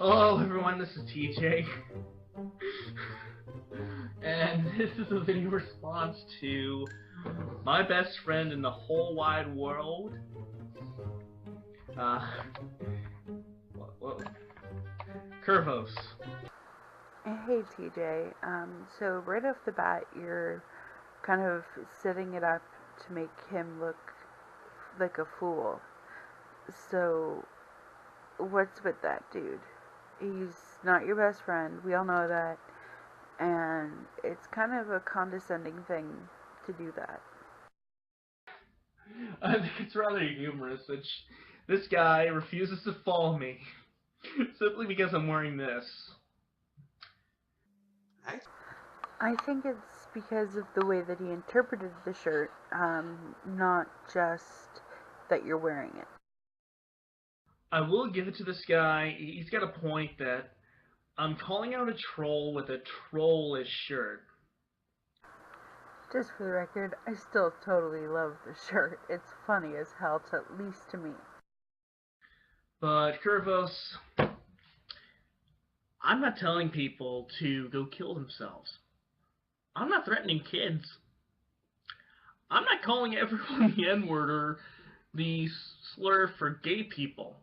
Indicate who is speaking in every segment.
Speaker 1: Hello everyone, this is TJ, and this is a video response to my best friend in the whole wide world, Kurvos.
Speaker 2: Hey TJ, so right off the bat, you're kind of setting it up to make him look like a fool. So, what's with that dude? He's not your best friend, we all know that, and it's kind of a condescending thing to do that.
Speaker 1: I think it's rather humorous that this guy refuses to follow me simply because I'm wearing this.
Speaker 2: I think it's because of the way that he interpreted the shirt, not just that you're wearing it.
Speaker 1: I will give it to this guy. He's got a point that I'm calling out a troll with a trollish shirt.
Speaker 2: Just for the record, I still totally love the shirt. It's funny as hell, at least to me.
Speaker 1: But Kurvos, I'm not telling people to go kill themselves. I'm not threatening kids. I'm not calling everyone the N-word or the slur for gay people.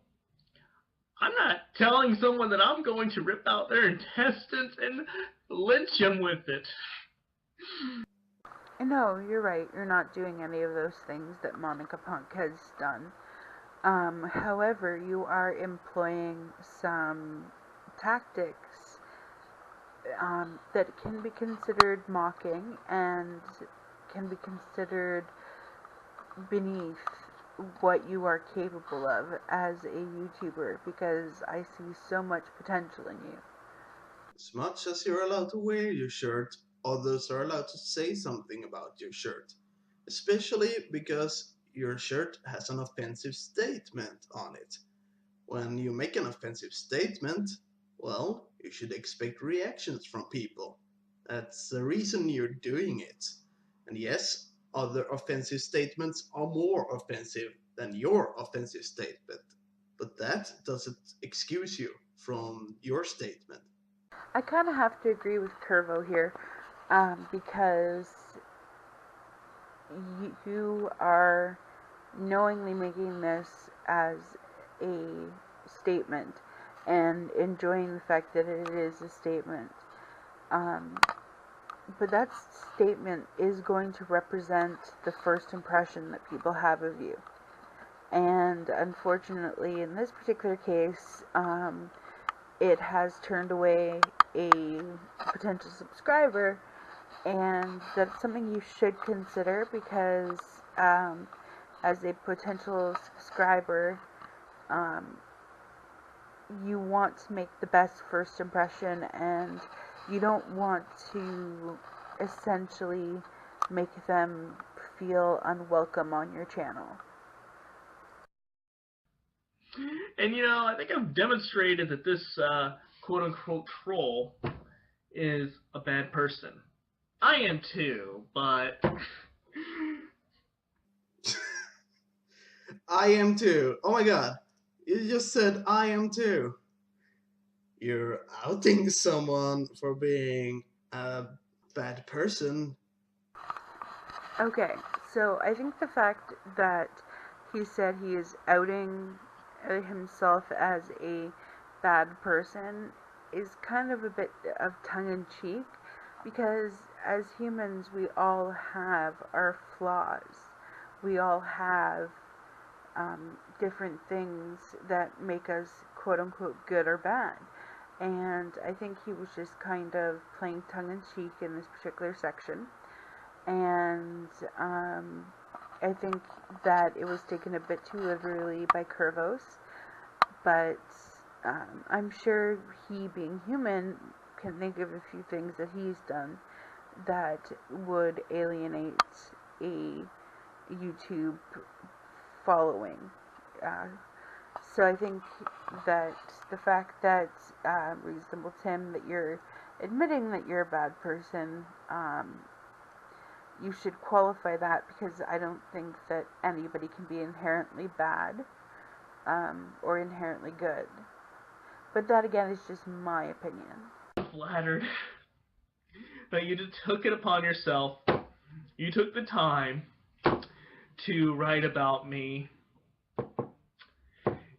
Speaker 1: I'm not telling someone that I'm going to rip out their intestines and lynch them with it.
Speaker 2: No, you're right. You're not doing any of those things that Monica Punk has done. However, you are employing some tactics that can be considered mocking and can be considered beneath what you are capable of as a YouTuber, because I see so much potential in you.
Speaker 3: As much as you're allowed to wear your shirt, others are allowed to say something about your shirt, especially because your shirt has an offensive statement on it. When you make an offensive statement, well, you should expect reactions from people. That's the reason you're doing it. And yes, other offensive statements are more offensive than your offensive statement, but that doesn't excuse you from your statement.
Speaker 2: I kind of have to agree with Curvo here, because you are knowingly making this as a statement and enjoying the fact that it is a statement. But that statement is going to represent the first impression that people have of you. And unfortunately, in this particular case, it has turned away a potential subscriber, and that's something you should consider, because as a potential subscriber, you want to make the best first impression, and you don't want to essentially make them feel unwelcome on your channel.
Speaker 1: And I think I've demonstrated that this quote-unquote troll is a bad person. I am too, but...
Speaker 3: I am too. Oh my god. You just said I am too. You're outing someone for being a bad person.
Speaker 2: Okay, so I think the fact that he said he is outing himself as a bad person is kind of a bit of tongue-in-cheek, because as humans we all have our flaws. We all have different things that make us quote-unquote good or bad. And I think he was just kind of playing tongue-in-cheek in this particular section. And I think that it was taken a bit too literally by Kurvos, but I'm sure he, being human, can think of a few things that he's done that would alienate a YouTube following. So I think that the fact that Reasonable Tim, that you're admitting that you're a bad person, you should qualify that, because I don't think that anybody can be inherently bad or inherently good. But that again is just my opinion.
Speaker 1: I'm flattered that you just took it upon yourself. You took the time to write about me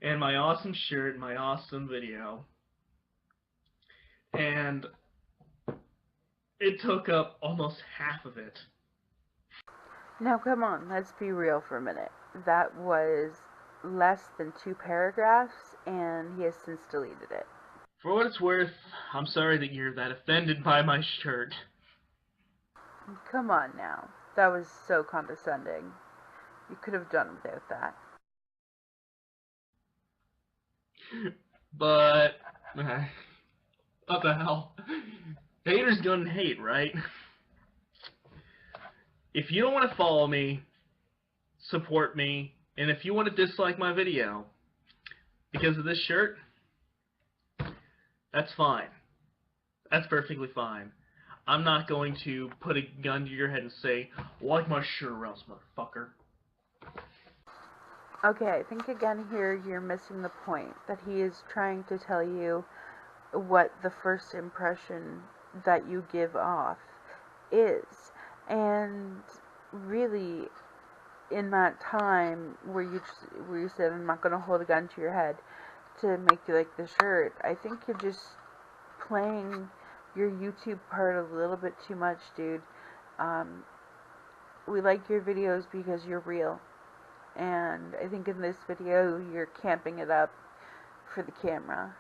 Speaker 1: and my awesome shirt and my awesome video. And it took up almost half of it.
Speaker 2: Now come on, let's be real for a minute. That was less than 2 paragraphs, and he has since deleted it.
Speaker 1: For what it's worth, I'm sorry that you're that offended by my shirt.
Speaker 2: Come on now. That was so condescending. You could have done without that.
Speaker 1: But, what the hell? Haters gonna hate, right? If you don't want to follow me, support me, and if you want to dislike my video because of this shirt, that's fine. That's perfectly fine. I'm not going to put a gun to your head and say, like my shirt or else, motherfucker.
Speaker 2: Okay, I think again here you're missing the point, that he is trying to tell you what the first impression that you give off is. And really, in that time where you said, I'm not going to hold a gun to your head to make you like the shirt, I think you're just playing your YouTube part a little bit too much, dude. We like your videos because you're real. And I think in this video, you're camping it up for the camera.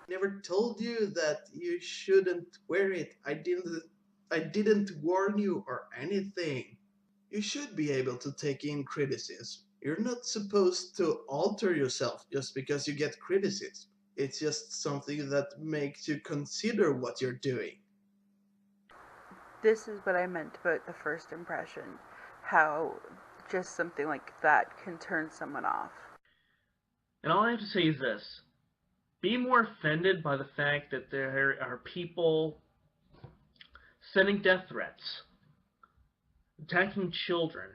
Speaker 3: Never told you that you shouldn't wear it. I didn't warn you or anything. You should be able to take in criticism. You're not supposed to alter yourself just because you get criticism. It's just something that makes you consider what you're doing.
Speaker 2: This is what I meant about the first impression. How just something like that can turn someone off.
Speaker 1: And all I have to say is this. Be more offended by the fact that there are people sending death threats, attacking children,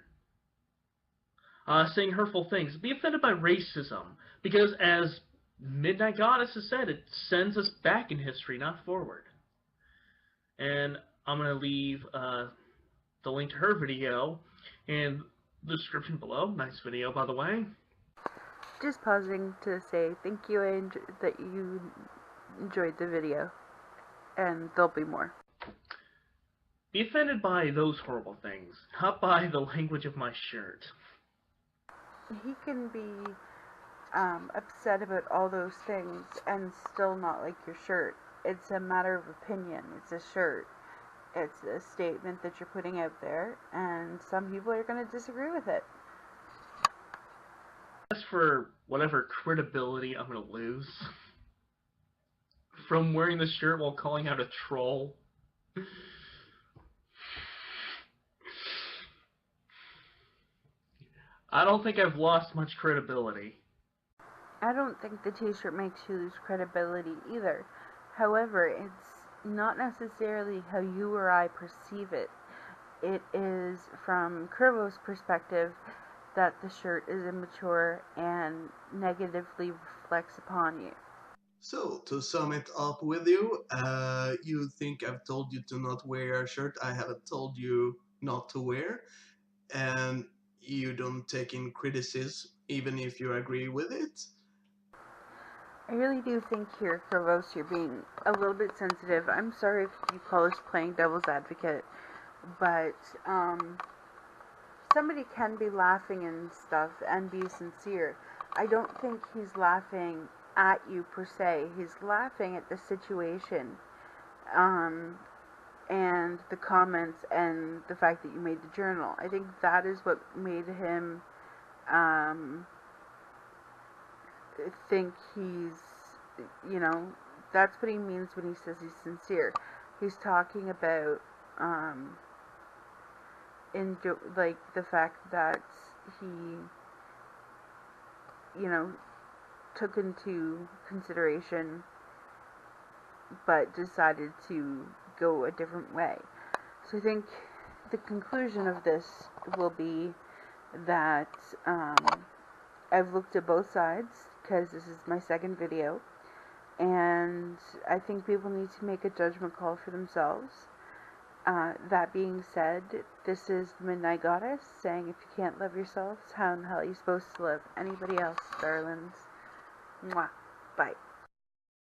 Speaker 1: saying hurtful things. Be offended by racism, because as Midnight Goddess has said, it sends us back in history, not forward. And I'm going to leave the link to her video in the description below. Nice video, by the way.
Speaker 2: Just pausing to say thank you that you enjoyed the video, and there'll be more.
Speaker 1: Be offended by those horrible things, not by the language of my shirt.
Speaker 2: He can be upset about all those things and still not like your shirt. It's a matter of opinion. It's a shirt. It's a statement that you're putting out there, and some people are going to disagree with it.
Speaker 1: As for whatever credibility I'm going to lose from wearing this shirt while calling out a troll, I don't think I've lost much credibility.
Speaker 2: I don't think the t-shirt makes you lose credibility either. However, it's not necessarily how you or I perceive it. It is from Kurvos' perspective that the shirt is immature and negatively reflects upon you.
Speaker 3: So, to sum it up with you, you think I've told you to not wear a shirt I haven't told you not to wear, and you don't take in criticism even if you agree with it?
Speaker 2: I really do think here, Kurvos, you're being a little bit sensitive. I'm sorry if you call this playing devil's advocate, but somebody can be laughing and stuff and be sincere. I don't think he's laughing at you per se. He's laughing at the situation and the comments and the fact that you made the journal. I think that is what made him think he's, you know, that's what he means when he says he's sincere. He's talking about like the fact that he, you know, took into consideration but decided to go a different way. So I think the conclusion of this will be that I've looked at both sides, because this is my second video. And I think people need to make a judgment call for themselves. That being said, this is the Midnight Goddess saying if you can't love yourselves, how in the hell are you supposed to live anybody else, darlings? Mwah. Bye.